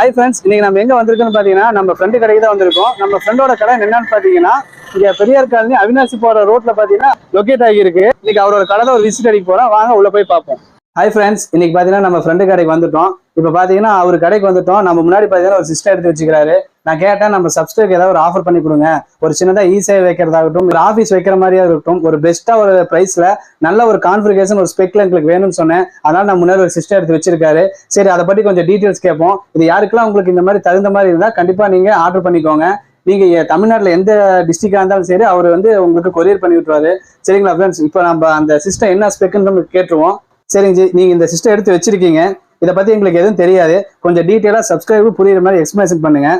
Hi friends, இன்னைக்கு நம்ம எங்க வந்திருக்கோம்னு பாத்தீங்கன்னா நம்ம ஃப்ரெண்டு கடைக்கு தான் வந்திருக்கோம். நம்ம ஃப்ரெண்டோட கடை என்னன்னு பாத்தீங்கன்னா இங்க பெரியார் காலனி அவினாசி போற ரோட்ல பாத்தீங்கன்னா லொக்கேட் ஆகியிருக்கு. இன்னைக்கு அவரோட கடை ஒரு விசிட் அடிக்க போறோம், வாங்க உள்ள போய் பார்ப்போம். ஹாய் ஃப்ரெண்ட்ஸ், இன்னைக்கு பாத்தீங்கன்னா நம்ம ஃப்ரெண்டு கடைக்கு வந்துட்டோம். இப்போ பாத்தீங்கன்னா அவர் கடைக்கு வந்துட்டோம். நம்ம முன்னாடி பாத்தீங்கன்னா ஒரு சிஸ்டம் எடுத்து வச்சுக்கிறாரு. நான் கேட்டேன், நம்ம சப்ஸ்கிரைப் ஏதாவது ஒரு ஆஃபர் பண்ணி கொடுங்க, ஒரு சின்னதா ஈஸியாக வைக்கிறதாகட்டும், ஒரு ஆஃபீஸ் வைக்கிற மாதிரியா இருக்கட்டும், ஒரு பெஸ்ட்டா ஒரு பிரைஸ்ல நல்ல ஒரு கான்ஃபிகரேஷன் ஒரு ஸ்பெக்ல எங்களுக்கு வேணும்னு சொன்னேன். அதனால நான் முன்னாடி ஒரு சிஸ்டம் எடுத்து வச்சிருக்காரு. சரி, அதை பத்தி கொஞ்சம் டீட்டெயில்ஸ் கேட்போம். இது யாருக்கெல்லாம் உங்களுக்கு இந்த மாதிரி தகுந்த மாதிரி இருந்தா கண்டிப்பா நீங்க ஆர்டர் பண்ணிக்கோங்க. நீங்க தமிழ்நாட்டுல எந்த டிஸ்ட்ரிக்டா இருந்தாலும் சரி, அவர் வந்து உங்களுக்கு கொரியர் பண்ணி விட்டுருவாரு. சரிங்களா ஃப்ரெண்ட்ஸ், இப்போ நம்ம அந்த சிஸ்டம் என்ன ஸ்பெக்குன்னு நம்ம கேட்டுருவோம். சரிங்க ஜி, நீங்க இந்த சிஸ்டம் எடுத்து வச்சிருக்கீங்க, இதை பத்தி எங்களுக்கு எதுவும் தெரியாது, கொஞ்சம் டீட்டெயிலா சப்ஸ்கிரைப் புரியுற மாதிரி எக்ஸ்பிளேஷன் பண்ணுங்க.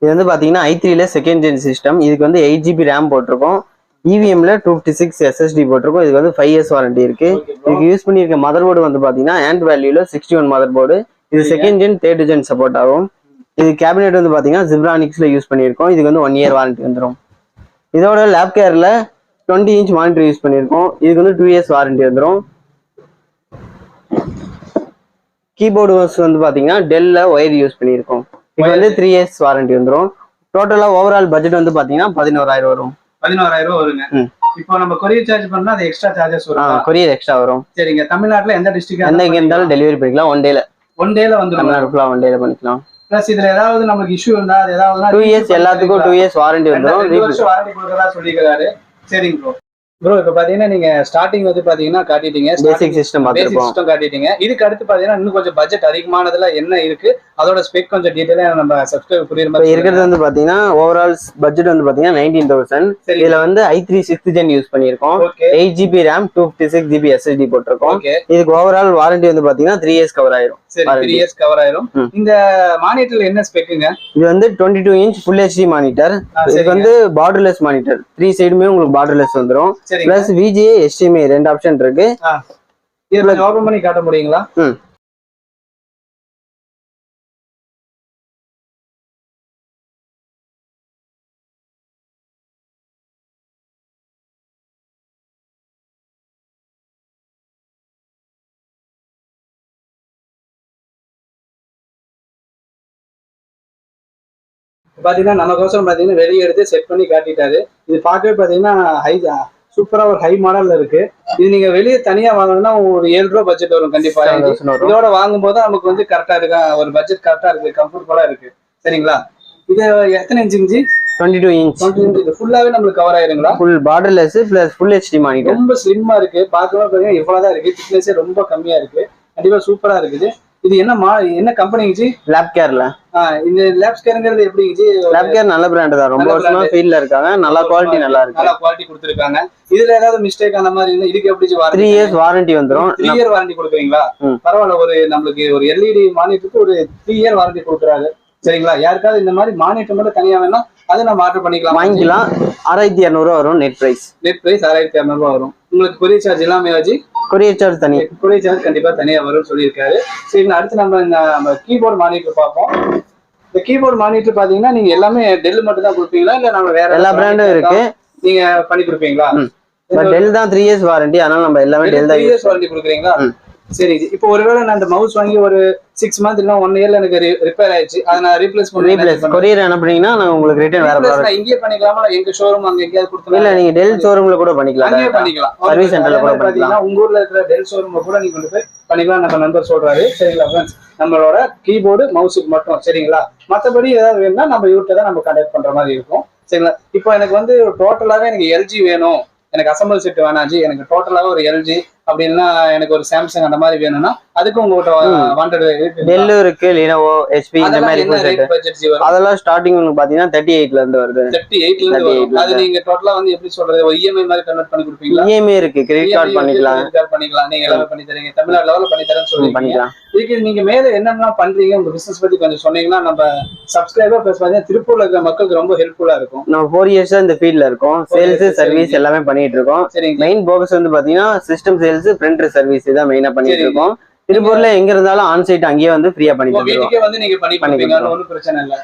இது வந்து பாத்தீங்கன்னா i3ல செகண்ட் ஜென் சிஸ்டம். இதுக்கு வந்து 8GB ரேம் போட்டிருக்கோம். EVMல 256 SSD போட்டிருக்கோம். இதுக்கு வந்து 5 years வாரண்டி இருக்கு. இதுக்கு யூஸ் பண்ணியிருக்க மதர் போர்டு வந்து பாத்தீங்கன்னா ஆண்ட் வேல்யூல 61 மதர் போர்டு. இது second gen third gen support ஆகும். இது கேபினெட் வந்து பாத்தீங்கன்னா ஜிப்ரானிக்ஸ்ல யூஸ் பண்ணியிருக்கோம். இதுக்கு வந்து 1 year வாரண்டி வந்துடும். இதோட லேப் கேர்ல 20 inch மானிட்டர் யூஸ் பண்ணியிருக்கோம். இதுக்கு வந்து 2 years வாரண்டி வந்துடும். கீபோர்டு வந்து பாத்தீங்கன்னா டெல்ல ஒயர் யூஸ் பண்ணியிருக்கோம். இது வந்து 3 years வாரண்டி வந்துடும். டோட்டலா ஓவரால் பட்ஜெட் வந்து பாத்தீங்கன்னா 11,000 வரும். 11,000 வருங்க. இப்போ நம்ம கொரியர் சார்ஜ் பண்ணா அது எக்ஸ்ட்ரா சார்ஜஸ் வரும். கொரியர் எக்ஸ்ட்ரா வரும். சரிங்க, தமிழ்நாட்டுல எந்த டிஸ்ட்ரிக்ட் எந்த இருந்தாலும் டெலிவரி பண்ணிக்கலாம். ஒன் டேல வந்து தமிழ்நாட்டுக்குள்ள ஒன் டேல பண்ணிக்கலாம். பிளஸ் இதுல ஏதாவது நமக்கு இஷ்யூ இருந்தா அது ஏதாவது 2 years எல்லாத்துக்கும் 2 years வாரண்டி வந்துடும். 2 வருஷம் வாரண்டி கொடுக்கறதா சொல்லிக்கிறாரு. சரிங்க ப்ரோ, இப்போ பாத்தீங்கன்னா நீங்க ஸ்டார்டிங் வந்து பாத்தீங்கன்னா காட்டிட்டீங்க, பேசிக் சிஸ்டம் காட்டிட்டீங்க. இதுக்கு அடுத்து பாத்தீங்கன்னா இன்னும் கொஞ்சம் பட்ஜெட் அதிகமானதுல என்ன இருக்கு, அதோட ஸ்பெக் கொஞ்சம் டீடைலா நம்ம சப்ஸ்கிரைப் புரியுற மாதிரி இருக்கிறது வந்து பாத்தீங்கன்னா ஓவரால் பட்ஜெட் வந்து பாத்தீங்கன்னா 19,000. இதுல வந்து i3 6th gen யூஸ் பண்ணிருக்கோம். 8GB RAM 256GB SSD போட்டிருக்கோம். இதுக்கு ஓவரால் வாரண்டி வந்து பாத்தீங்கன்னா 3 years கவர் ஆயிரும். 3 years கவர் ஆயிரும். இந்த மானிட்டர்ல என்ன ஸ்பெக்குங்க? இது வந்து 22 inch full HD மானிட்டர். இதுக்கு வந்து பார்டர்லெஸ் மானிட்டர், 3 சைடுமே உங்களுக்கு பார்டர்லெஸ் வந்துரும். பிளஸ் VGA HDMI 2 ஆப்ஷன் இருக்கு. இதுல ஓபன் பண்ணி காட்ட முடியுங்களா? பாத்தீங்கன்னா நமக்கோசரம் பாத்தீங்கன்னா வெளியே எடுத்து செட் பண்ணி காட்டிட்டாரு. இது பார்க்கவே பாத்தீங்கன்னா சூப்பரா ஒரு ஹை மாடல்ல இருக்கு. இது நீங்க வெளியே தனியா வாங்கணும்னா ஒரு 7 ரூபா பட்ஜெட் வரும் கண்டிப்பா. இதோட வாங்கும் போது நமக்கு வந்து கரெக்டா இருக்கு, ஒரு பட்ஜெட் கரெக்டா இருக்கு, கம்ஃபர்டபுளா இருக்கு. சரிங்களா? இது எத்தனை இன்ச்சு? 22 inch. ஃபுல்லாவே நம்மளுக்கு கவர் ஆயிருங்களா? Full borderless plus full HD monitor. ரொம்ப ஸ்லிம்மா இருக்கு, பார்க்கவே பாத்தீங்கன்னா இவ்வளவுதான் இருக்கு, திக்னஸே ரொம்ப கம்மியா இருக்கு, கண்டிப்பா சூப்பரா இருக்குது. இது என்ன கம்பெனிங்க? லேப் கேர்ல. இந்த லேப் கேர்ங்கிறது எப்படிங்க? லேப் கேர் நல்ல பிராண்ட் தான், ரொம்ப வருஷமா ஃபீல்ட்ல இருக்காங்க, நல்ல குவாலிட்டி நல்லா இருக்கு, நல்ல குவாலிட்டி கொடுத்திருக்காங்க. இதுல ஏதாவது மிஸ்டேக் அந்த மாதிரி இருந்தா இதுக்கு எப்படி 3 years வாரண்டி வந்துரும். 3 year வாரண்டி கொடுக்குறீங்களா? பரவாயில்ல, ஒரு நம்மளுக்கு ஒரு LED மானிட்டருக்கு ஒரு 3 year வாரண்டி கொடுக்குறாரு. சரிங்களா? யாருக்காவது இந்த மாதிரி மானிட்டர் மட்டும் தனியா வேணா அதை நம்ம ஆர்டர் பண்ணிக்கலாம், வாங்கிக்கலாம். 6,200 வரும் நெட் பிரைஸ். 6,200 வரும். உங்களுக்கு கொரியர் சார்ஜ் எல்லாமே ஆச்சு. கொரியர் சார்ஜ் தனி, கொரியர் சார்ஜ் கண்டிப்பா தனியா வரும்னு சொல்லியிருக்காரு. சரி, அடுத்து நம்ம கீபோர்டு மானிட்டர் பார்ப்போம். இந்த கீபோர்டு மானிட்டர் பாத்தீங்கன்னா நீங்க எல்லாமே டெல் மட்டும் தான் கொடுப்பீங்களா, இல்ல நம்ம வேற எல்லா பிராண்டும் இருக்கு, நீங்க பண்ணி கொடுப்பீங்களா? டெல் தான் 3 years வாரண்டி, அதனால நம்ம எல்லாமே டெல் தான் 3 years வாரண்டி கொடுக்குறீங்களா? சரி, இப்போ ஒருவேளை நான் இந்த மவுஸ் வாங்கி ஒரு 6 months இல்ல 1 yearல எனக்கு ரிப்பேர் ஆயிடுச்சு, அதை நான் ரீப்ளேஸ் கொரியர் அனுப்புனீங்கன்னா நான் உங்களுக்கு ரிட்டர்ன் வேற நான் இங்கே பண்ணிக்கலாமா, எங்க ஷோரூம் அங்க எங்கயாவது கொடுத்தா? இல்ல, நீங்க டெல் ஷோரூம்ல கூட பண்ணிக்கலாம், அங்கே பண்ணிக்கலாம், சர்வீஸ் சென்டர்ல கூட பண்ணிக்கலாம். உங்க ஊர்ல இருக்கிற டெல் ஷோரூம்ல கூட நீங்க கொண்டு போய் பண்ணிக்கலாம், நம்ம நண்பர் சொல்றாரு. சரிங்களா ஃப்ரெண்ட்ஸ், நம்மளோட கீபோர்டு மவுஸுக்கு மட்டும். சரிங்களா? மற்றபடி ஏதாவது வேணும்னா நம்ம இவர்கிட்ட தான் நம்ம கான்டாக்ட் பண்ற மாதிரி இருக்கும். சரிங்களா? இப்போ எனக்கு வந்து டோட்டலாவே எனக்கு LG வேணும், எனக்கு அசம்பிள் செட் வேணாச்சு, எனக்கு டோட்டலாவே ஒரு LG அப்படின்னா எனக்கு ஒரு சாம்சங் அந்த மாதிரி வேணும்னா அதுக்கு உங்ககிட்ட வாண்டட் இருக்கு. டெல் இருக்கு, லினோவோ, HP இந்த மாதிரி அதெல்லாம் ஸ்டார்டிங் உங்களுக்கு பாத்தீங்கன்னா 38ல இருந்து வருது. 38ல இருந்து வரும். அது நீங்க டோட்டலா வந்து எப்படி சொல்றது, ஒரு EMI மாதிரி கன்வர்ட் பண்ணி கொடுப்பீங்களா? EMI இருக்கு, கிரெடிட் கார்டு பண்ணிக்கலாம், நீங்க எல்லாமே பண்ணி தரீங்க, தமிழ்நாடு லெவல்ல பண்ணி தரேன்னு சொல்லுவீங்க. இதுக்கு நீங்க மேல என்னென்ன பண்றீங்க, உங்க பிசினஸ் பத்தி கொஞ்சம் சொன்னீங்கன்னா நம்ம சப்ஸ்கிரைபர் பிளஸ் பாத்தீங்கன்னா திருப்பூர்ல இருக்கிற மக்களுக்கு ரொம்ப ஹெல்ப்ஃபுல்லா இருக்கும். நம்ம 4 years இந்த ஃபீல்ட்ல இருக்கோம், சேல்ஸ் சர்வீஸ் எல்லாமே பண்ணிட்டு இருக்கோம். மெயின் ஃபோக்கஸ் வந்து பாத்தீங்கன்னா சிஸ்டம் சேல்ஸ், பிரிண்டர் சர்வீஸ் தான் மெயினா பண்ணிட்டு இருக்கோம். திருப்பூர்ல எங்க இருந்தாலும் ஆன் சைட் அங்கேயே வந்து ஃப்ரீயா பண்ணி தருவோம். வீட்டுக்கே வந்து நீங்க பண்ணி கொடுப்பீங்க, ஒன்றும் பிரச்சனை இல்ல.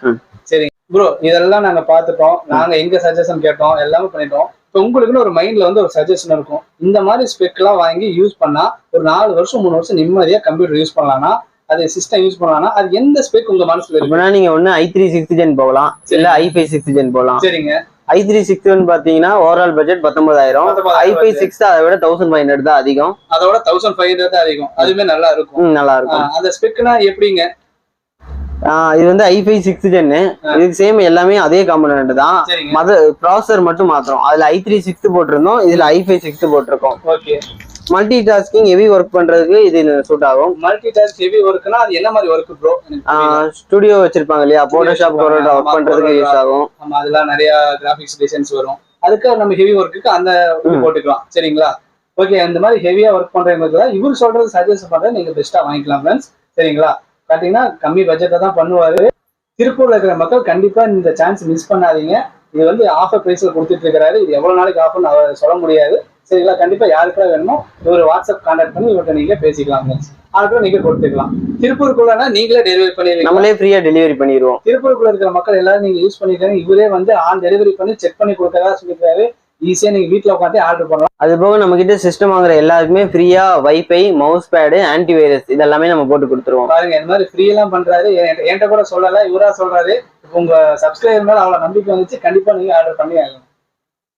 சரி ப்ரோ, இதெல்லாம் நாங்க பாத்துட்டோம், நாங்க எங்க சஜஷன் கேட்டோம், எல்லாமே பண்ணிட்டோம். இப்போ உங்களுக்குன்னு ஒரு மைண்ட்ல வந்து ஒரு சஜஷன் இருக்கும், இந்த மாதிரி ஸ்பெக் எல்லாம் வாங்கி யூஸ் பண்ணா ஒரு 4 வருஷம் 3 வருஷம் நிம்மதியா கம்ப்யூட்டர் யூஸ் பண்ணலாம்னா அது சிஸ்டம் யூஸ் பண்ணுவாங்கன்னா அது எந்த ஸ்பெக் உங்க மனசுல இருக்கு? அப்படின்னா நீங்க ஒண்ணு i3 6th gen போகலாம், இல்ல i5 6th gen போகலாம். சரிங்க. i3 6th gen பாத்தீங்கன்னா ஓவரால் பட்ஜெட் 19,000. i5 6th அதை விட 1500 தான் அதிகம். அதோட 1500 தான் அதிகம். அதுவுமே நல்லா இருக்கும். நல்லா இருக்கும். அந்த ஸ்பெக்னா எப்படிங்க? இது வந்து i5 6th gen. இதுக்கு சேம் எல்லாமே அதே காம்பனன்ட் தான். ப்ராசஸர் மட்டும் மாத்திரம். அதுல i3 6th போட்டிருந்தோம், இதுல i5 6th போட்டிருக்கோம். Okay. Multi tasking heavy work பண்றதுக்கு இது சூட் ஆகும். மல்டி டாஸ்க் ஹெவி ஒர்க்னா அது என்ன மாதிரி ஒர்க் ப்ரோ? ஸ்டுடியோ வச்சிருப்பாங்க இல்லையா, போட்டோஷாப் ஒர்க் பண்றதுக்கு யூஸ் ஆகும். ஆமா, அதெல்லாம் நிறைய கிராபிக்ஸ் டிசைன்ஸ் வரும். அதுக்கு நம்ம ஹெவி ஒர்க்குக்கு அந்த போட்டுக்கலாம். சரிங்களா? ஓகே. அந்த மாதிரி ஹெவியா ஒர்க் பண்றவங்களுக்கு தான் இவர் சொல்றது சஜஸ்ட் பண்றது நீங்க பெஸ்டா வாங்கிக்கலாம் ஃப்ரெண்ட்ஸ். சரிங்களா? பாத்தீங்கன்னா கம்மி பட்ஜெட்டை தான் பண்ணுவாரு. திருப்பூர்ல இருக்கிற மக்கள் கண்டிப்பா இந்த சான்ஸ் மிஸ் பண்ணாதீங்க. இது வந்து ஆஃபர் பிரைஸ்ல கொடுத்துட்டு இருக்கிறாரு. இது எவ்வளவு நாளைக்கு ஆஃபர்னு அவர் சொல்ல முடியாது. சரிங்களா? கண்டிப்பா யாருக்கெல்லாம் வேணுமோ ஒரு வாட்ஸ்அப் கான்டாக்ட் பண்ணி இவர்கிட்ட நீங்க பேசிக்கலாம் ஃப்ரெண்ட்ஸ். அதுக்குள்ள நீங்க கொடுத்துக்கலாம். திருப்பூருக்குள்ளனா நீங்களே டெலிவரி பண்ணிடுவீங்க. நம்மளே ஃப்ரீயா டெலிவரி பண்ணிடுவோம். திருப்பூருக்குள்ள இருக்கிற மக்கள் எல்லாரும் நீங்க யூஸ் பண்ணிருக்காங்க. இவரே வந்து ஆன் டெலிவரி பண்ணி செக் பண்ணி கொடுக்கறதா சொல்லியிருக்காரு. ஈஸியா நீங்க வீட்டுல உட்காந்து ஆர்டர் பண்ணலாம். அது போக நம்ம கிட்ட சிஸ்டம் வாங்குற எல்லாருக்குமே ஃப்ரீயா வைஃபை, மவுஸ் பேடு, ஆன்டிவைரஸ் இதெல்லாமே நம்ம போட்டு கொடுத்துருவோம். பாருங்க, இந்த மாதிரி ஃப்ரீ எல்லாம் பண்றாரு. என்கிட்ட கூட சொல்லல, இவரா சொல்றாரு. உங்க சப்ஸ்கிரைபர் மேல அவ்வளவு நம்பிக்கை வந்துச்சு. கண்டிப்பா நீங்க ஆர்டர் பண்ணி ஆகணும்.